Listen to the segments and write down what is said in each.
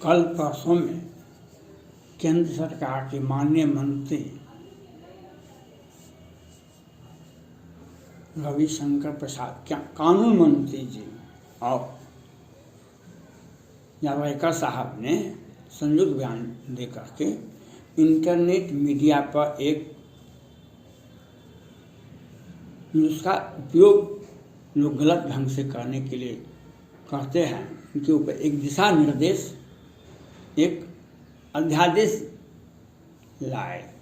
कल परसों में केंद्र सरकार के माननीय मंत्री रविशंकर प्रसाद, क्या कानून मंत्री जी और जावड़ेकर साहब ने संयुक्त बयान दे करके इंटरनेट मीडिया पर एक उसका उपयोग लोग गलत ढंग से करने के लिए करते हैं, उनके ऊपर एक दिशा निर्देश, एक अध्यादेश लाए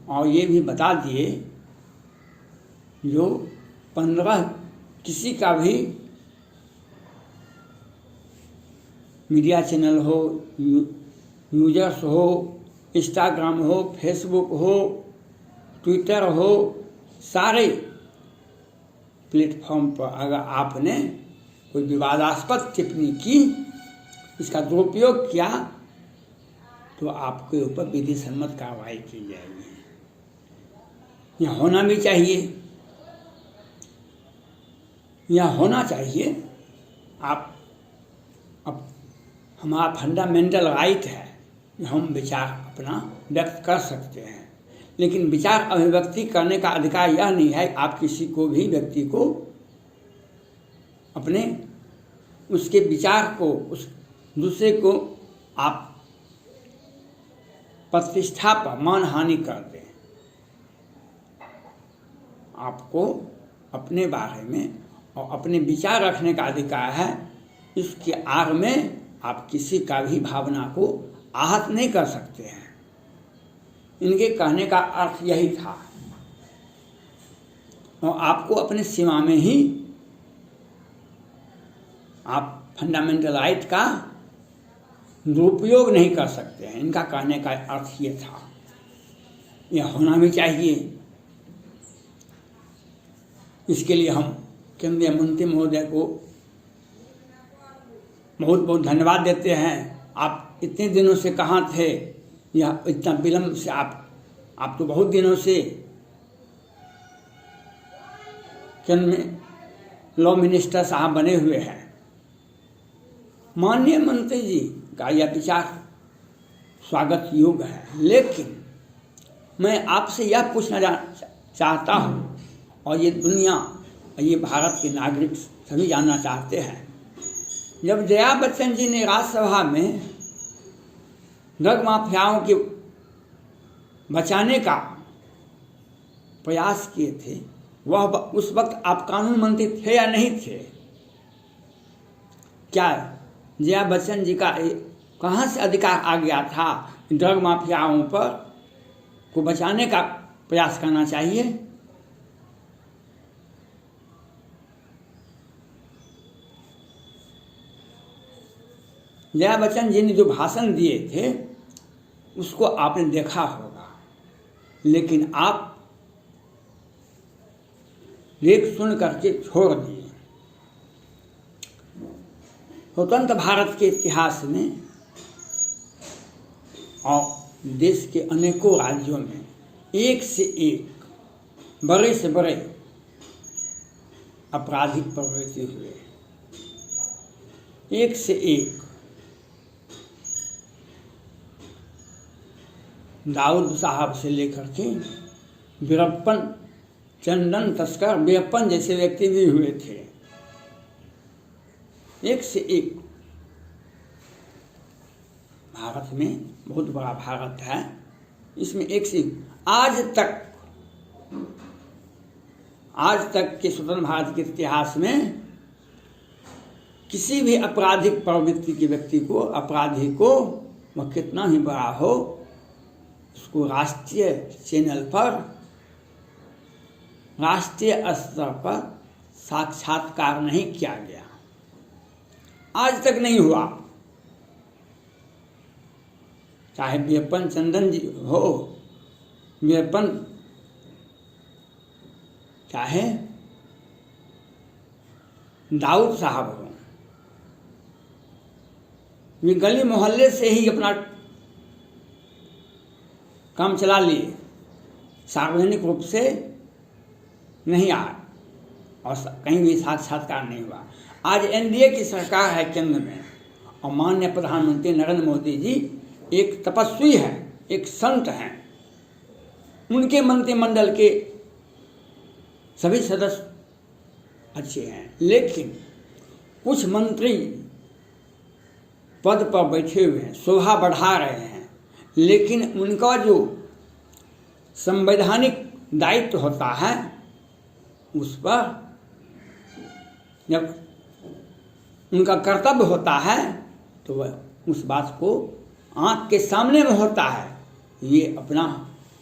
और ये भी बता दिए जो 15 किसी का भी मीडिया चैनल हो, यूजर्स हो, इंस्टाग्राम हो, फेसबुक हो, ट्विटर हो, सारे प्लेटफॉर्म पर अगर आपने कोई विवादास्पद टिप्पणी की, इसका दुरुपयोग किया, तो आपके ऊपर विधि सम्मत कार्रवाई की जाएगी। यह होना भी चाहिए, यह होना चाहिए। अब हमारा फंडामेंटल राइट है कि हम विचार अपना व्यक्त कर सकते हैं, लेकिन विचार अभिव्यक्ति करने का अधिकार यह नहीं है आप किसी को भी व्यक्ति को अपने उसके विचार को, उस दूसरे को आप प्रतिष्ठा पर मानहानि कर दें। आपको अपने बारे में और अपने विचार रखने का अधिकार है। इसके आड़ में आप किसी का भी भावना को आहत नहीं कर सकते हैं। इनके कहने का अर्थ यही था और आपको अपने सीमा में ही आप फंडामेंटल राइट का दुरुपयोग नहीं कर सकते हैं। इनका कहने का अर्थ ये था, यह होना भी चाहिए। इसके लिए हम केंद्रीय मंत्री महोदय को बहुत बहुत धन्यवाद देते हैं। आप इतने दिनों से कहाँ थे, या इतना विलम्ब से आप तो बहुत दिनों से केंद्र में लॉ मिनिस्टर साहब बने हुए हैं। माननीय मंत्री जी का यह विचार स्वागत योग्य है, लेकिन मैं आपसे यह पूछना चाहता हूँ और ये दुनिया, ये भारत के नागरिक सभी जानना चाहते हैं, जब जया बच्चन जी ने राज्यसभा में ड्रग माफियाओं के बचाने का प्रयास किए थे, वह उस वक्त आप कानून मंत्री थे या नहीं थे? क्या जया बच्चन जी का कहाँ से अधिकार आ गया था ड्रग माफियाओं पर को बचाने का प्रयास करना चाहिए? जया बच्चन जी ने जो भाषण दिए थे उसको आपने देखा होगा, लेकिन आप देख सुन करके छोड़ दिए। स्वतंत्र भारत के इतिहास में और देश के अनेकों राज्यों में एक से एक बड़े से बड़े आपराधिक प्रवृत्ति हुए, एक से एक। दाऊद साहब से लेकर के वीरप्पन, चंदन तस्कर, वीरप्पन जैसे व्यक्ति भी हुए थे। एक से एक भारत में, बहुत बड़ा भारत है, इसमें एक से आज तक के स्वतंत्र भारत के इतिहास में किसी भी आपराधिक प्रवृत्ति के व्यक्ति को, अपराधी को, वह कितना ही बड़ा हो, उसको राष्ट्रीय चैनल पर, राष्ट्रीय स्तर पर साक्षात्कार नहीं किया गया। आज तक नहीं हुआ। चाहे वीरप्पन चंदन जी हो, वीरप्पन, चाहे दाऊद साहब हो, वे गली मोहल्ले से ही अपना काम चला लिए, सार्वजनिक रूप से नहीं आए। और कहीं भी साक्षात्कार नहीं हुआ। आज एनडीए की सरकार है केंद्र में और माननीय प्रधानमंत्री नरेंद्र मोदी जी एक तपस्वी है, एक संत हैं। उनके मंत्रिमंडल के सभी सदस्य अच्छे हैं, लेकिन कुछ मंत्री पद पर बैठे हुए हैं, शोभा बढ़ा रहे हैं, लेकिन उनका जो संवैधानिक दायित्व होता है उस पर जब उनका कर्तव्य होता है तो वह उस बात को आंख के सामने में होता है, ये अपना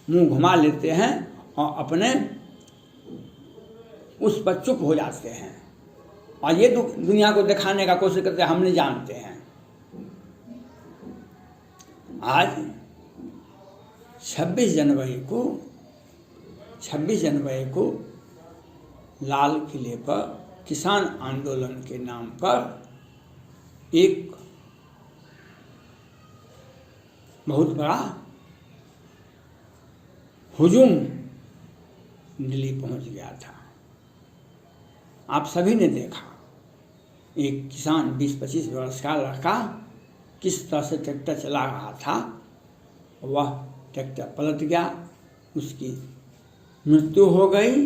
मुंह घुमा लेते हैं और अपने उस पर चुप हो जाते हैं और ये दुनिया को दिखाने का कोशिश करते हैं हम नहीं जानते हैं। आज 26 जनवरी को लाल किले पर किसान आंदोलन के नाम पर एक बहुत बड़ा हुजूम दिल्ली पहुंच गया था। आप सभी ने देखा एक किसान 20-25 वर्ष का लड़का किस तरह से ट्रैक्टर चला रहा था, वह ट्रैक्टर पलट गया, उसकी मृत्यु हो गई।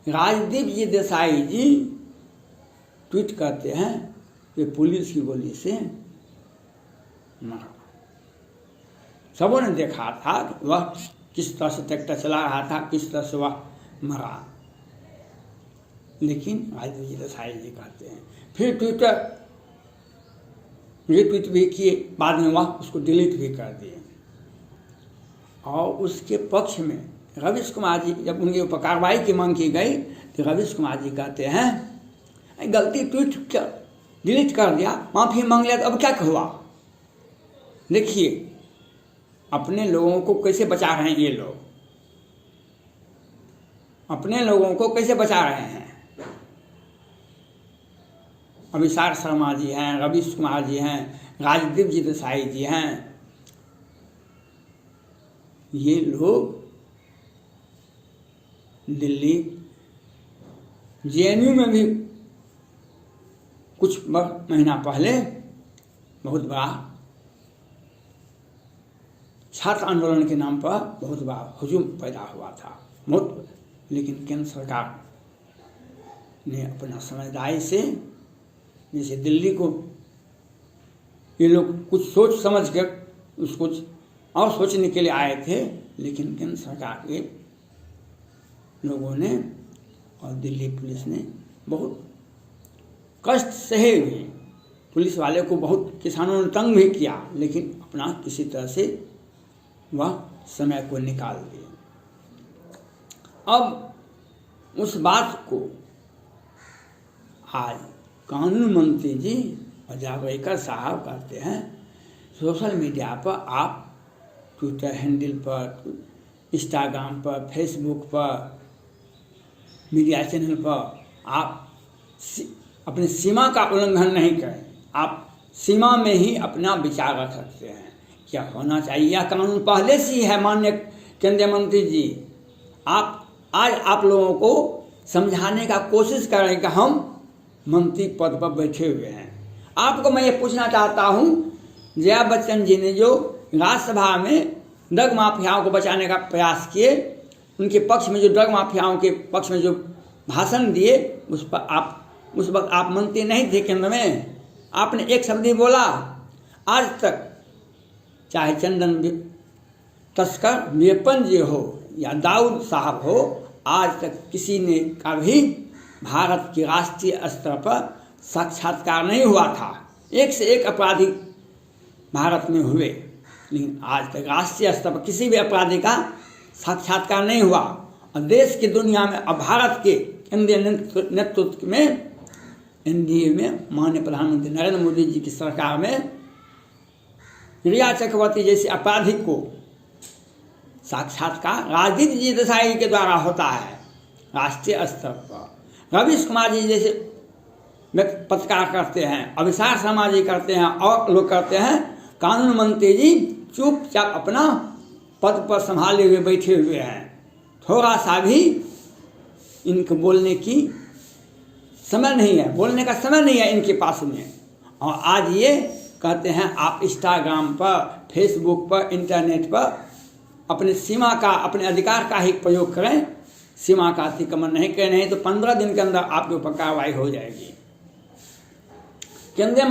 राजदीप जी देसाई जी ट्वीट करते हैं कि पुलिस की गोली से मरा। सबों ने देखा था कि वह किस तरह से ट्रैक्टर चला रहा था, किस तरह से वह मरा, लेकिन राजदीप जी देसाई जी कहते हैं। फिर ट्विटर रिट्वीट भी किए, बाद में वह उसको डिलीट भी कर दिए। और उसके पक्ष में रवीश कुमार जी, जब उनके ऊपर कार्रवाई की मांग की गई तो रवीश कुमार जी कहते हैं गलती ट्वीट डिलीट कर दिया, माफ़ी मांग लिया, तो अब क्या हुआ। देखिए अपने लोगों को कैसे बचा रहे हैं ये लोग, अपने लोगों को कैसे बचा रहे हैं। अभिसार शर्मा जी हैं, रवीश कुमार जी हैं, राजदीप जी देसाई जी हैं, ये लोग दिल्ली जेएनयू में भी कुछ महीना पहले बहुत बड़ा छात्र आंदोलन के नाम पर बहुत बड़ा हुजूम पैदा हुआ था बहुत, लेकिन केंद्र सरकार ने अपना समझदारी से, जैसे दिल्ली को ये लोग कुछ सोच समझ कर उसको और सोचने के लिए आए थे, लेकिन केंद्र सरकार के लोगों ने और दिल्ली पुलिस ने बहुत कष्ट सहे हुए। पुलिस वाले को बहुत किसानों ने तंग भी किया, लेकिन अपना किसी तरह से वह समय को निकाल दिए। अब उस बात को आज कानून मंत्री जी और जावड़ेकर साहब कहते हैं सोशल मीडिया पर, आप ट्विटर हैंडल पर, इंस्टाग्राम पर, फेसबुक पर, मीडिया चैनल पर आप अपनी सीमा का उल्लंघन नहीं करें, आप सीमा में ही अपना विचार रख सकते हैं। क्या होना चाहिए यह कानून पहले से ही है। माननीय केंद्रीय मंत्री जी, आप आज आप लोगों को समझाने का कोशिश कर रहे हैं कि हम मंत्री पद पर बैठे हुए हैं। आपको मैं ये पूछना चाहता हूँ, जया बच्चन जी ने जो राज्यसभा में ड्रग माफियाओं को बचाने का प्रयास किए, उनके पक्ष में जो ड्रग माफियाओं के पक्ष में जो भाषण दिए, उस पर आप उस वक्त आप मंत्री नहीं थे केंद्र में, आपने एक शब्द नहीं बोला। आज तक चाहे चंदन तस्कर वीरप्पन जी हो या दाऊद साहब हो, आज तक किसी ने कभी भारत के राष्ट्रीय स्तर पर साक्षात्कार नहीं हुआ था। एक से एक अपराधी भारत में हुए, लेकिन आज तक राष्ट्रीय स्तर पर किसी भी अपराधी का साक्षात्कार नहीं हुआ। और देश की दुनिया में अब भारत के केंद्रीय नेतृत्व में एनडीए में माननीय प्रधानमंत्री नरेंद्र मोदी जी की सरकार में रिया चक्रवर्ती जैसे अपराधी को साक्षात्कार राजदीप जी देसाई के द्वारा होता है राष्ट्रीय स्तर पर। रवीश कुमार जी जैसे पत्रकार करते हैं, अभिसार शर्मा जी करते हैं, और लोग करते हैं। कानून मंत्री जी चुपचाप अपना पद पर संभाले हुए बैठे हुए हैं। थोड़ा सा भी इनको बोलने की समय नहीं है, बोलने का समय नहीं है इनके पास में। और आज ये कहते हैं आप इंस्टाग्राम पर, फेसबुक पर, इंटरनेट पर अपने सीमा का, अपने अधिकार का ही प्रयोग करें, सीमा का अतिक्रमण नहीं करें, नहीं तो 15 दिन के अंदर आपके ऊपर कार्रवाई हो जाएगी। केंद्रीय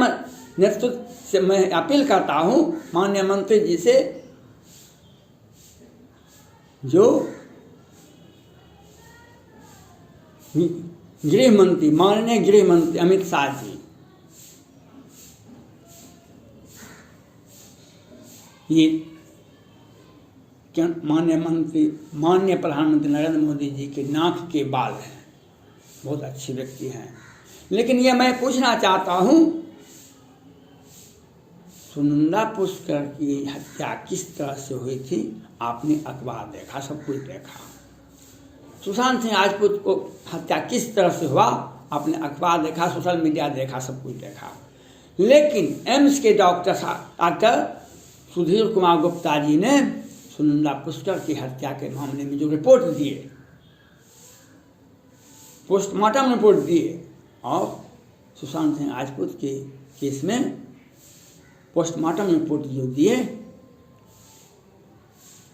नेतृत्व से मैं अपील करता हूं माननीय मंत्री जी से, जो गृह मंत्री, माननीय गृह मंत्री अमित शाह जी, ये माननीय मंत्री, माननीय प्रधानमंत्री नरेंद्र मोदी जी के नाक के बाल हैं, बहुत अच्छे व्यक्ति हैं। लेकिन ये मैं पूछना चाहता हूं, सुनंदा पुष्कर की हत्या किस तरह से हुई थी? आपने अखबार देखा, सब कुछ देखा। सुशांत सिंह राजपूत को हत्या किस तरह से हुआ? आपने अखबार देखा, सोशल मीडिया देखा, सब कुछ देखा। लेकिन एम्स के डॉक्टर सुधीर कुमार गुप्ता जी ने सुनंदा पुष्कर की हत्या के मामले में जो रिपोर्ट दिए, पोस्टमार्टम रिपोर्ट दिए, और सुशांत सिंह राजपूत के केस में पोस्टमार्टम रिपोर्ट जो दिए,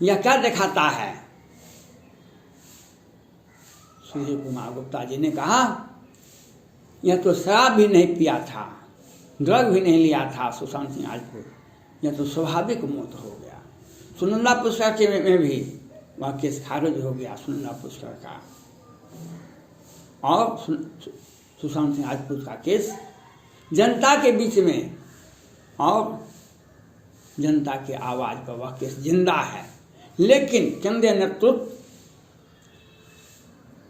यह क्या दिखाता है? सुधीर कुमार गुप्ता जी ने कहा यह तो शराब भी नहीं पिया था, ड्रग भी नहीं लिया था सुशांत सिंह राजपूत, यह तो स्वाभाविक मौत हो गया। सुनंदा पुष्कर के में भी वह केस खारिज हो गया, सुनंदा पुष्कर का, और सुशांत सिंह राजपूत का केस जनता के बीच में और जनता के आवाज पर वह केस जिंदा है। लेकिन केंद्रीय नेतृत्व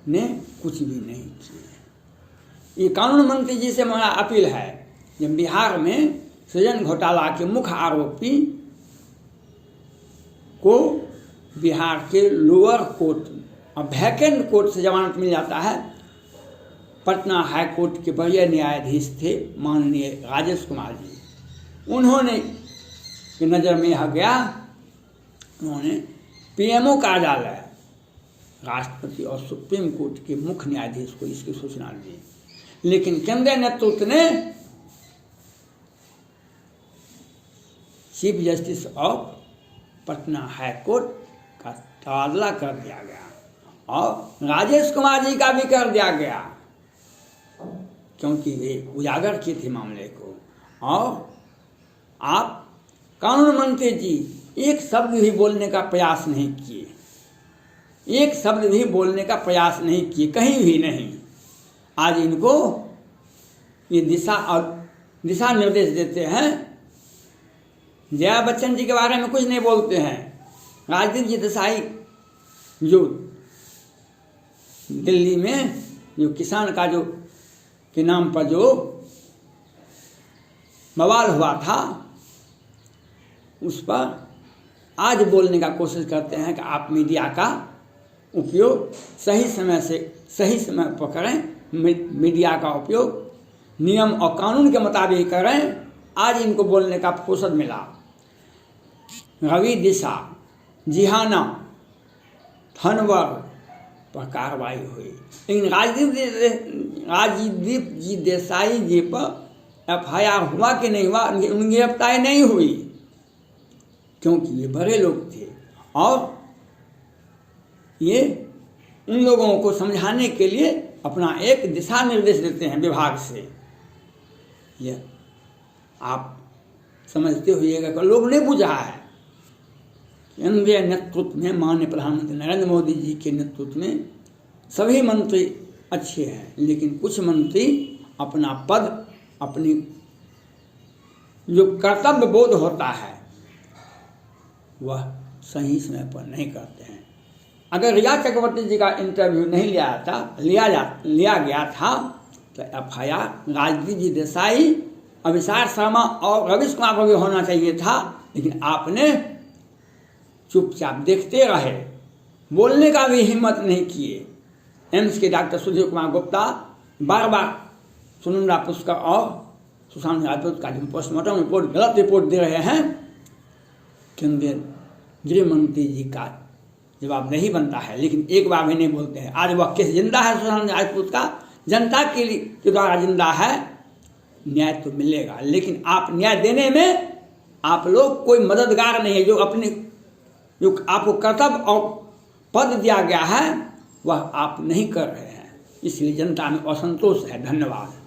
ने कुछ भी नहीं किया। ये कानून मंत्री जी से मेरा अपील है, जब बिहार में सृजन घोटाला के मुख्य आरोपी को बिहार के लोअर कोर्ट और वैकेंट कोर्ट से जमानत मिल जाता है। पटना हाई कोर्ट के वरीय न्यायाधीश थे माननीय राजेश कुमार जी, उन्होंने की नज़र में आ गया, उन्होंने पीएमओ कार्यालय, राष्ट्रपति और सुप्रीम कोर्ट के मुख्य न्यायाधीश को इसकी सूचना दी। लेकिन केंद्रीय नेतृत्व ने chief justice of Patna high court का तबादला कर दिया गया और राजेश कुमार जी का भी कर दिया गया, क्योंकि वे उजागर किए थे मामले को। और आप कानून मंत्री जी एक शब्द भी बोलने का प्रयास नहीं किए, एक शब्द भी बोलने का प्रयास नहीं किए, कहीं भी नहीं। आज इनको ये दिशा निर्देश देते हैं। जया बच्चन जी के बारे में कुछ नहीं बोलते हैं। राजदीप जी देसाई जो दिल्ली में जो किसान का जो के नाम पर जो बवाल हुआ था, उस पर आज बोलने का कोशिश करते हैं कि आप मीडिया का उपयोग सही समय पर करें, मीडिया का उपयोग नियम और कानून के मुताबिक करें। आज इनको बोलने का फुर्सत मिला। रवि दिशा, जिहाना, थनवर पर कार्रवाई हुई, लेकिन राजदीप जी देसाई जी पर एफआईआर हुआ कि नहीं हुआ, उनकी गिरफ्तारी नहीं हुई, क्योंकि ये बड़े लोग थे और ये उन लोगों को समझाने के लिए अपना एक दिशा निर्देश देते हैं विभाग से। ये आप समझते होइएगा कि लोग नहीं बुझा है। केंद्रीय नेतृत्व में माननीय प्रधानमंत्री नरेंद्र मोदी जी के नेतृत्व में सभी मंत्री अच्छे हैं, लेकिन कुछ मंत्री अपना पद, अपनी जो कर्तव्य बोध होता है वह सही समय पर नहीं करते हैं। अगर रिया चक्रवर्ती जी का इंटरव्यू नहीं लिया गया था तो एफआईआर राजदीप जी देसाई, अभिषेक शर्मा और रवीश कुमार को भी होना चाहिए था, लेकिन आपने चुपचाप देखते रहे, बोलने का भी हिम्मत नहीं किए। एम्स के डॉक्टर सुधीर कुमार गुप्ता बार बार सुनंदा पुष्कर और सुशांत राजपूत का जो पोस्टमार्टम रिपोर्ट गलत रिपोर्ट दे रहे हैं, केंद्रीय गृह मंत्री जी का जवाब नहीं बनता है, लेकिन एक बार भी नहीं बोलते हैं। आज वह केस जिंदा है सुशांत राजपूत का, जनता के लिए के द्वारा जिंदा है, न्याय तो मिलेगा। लेकिन आप न्याय देने में आप लोग कोई मददगार नहीं है। जो आपको कर्तव्य और पद दिया गया है वह आप नहीं कर रहे हैं, इसलिए जनता में असंतोष है। धन्यवाद।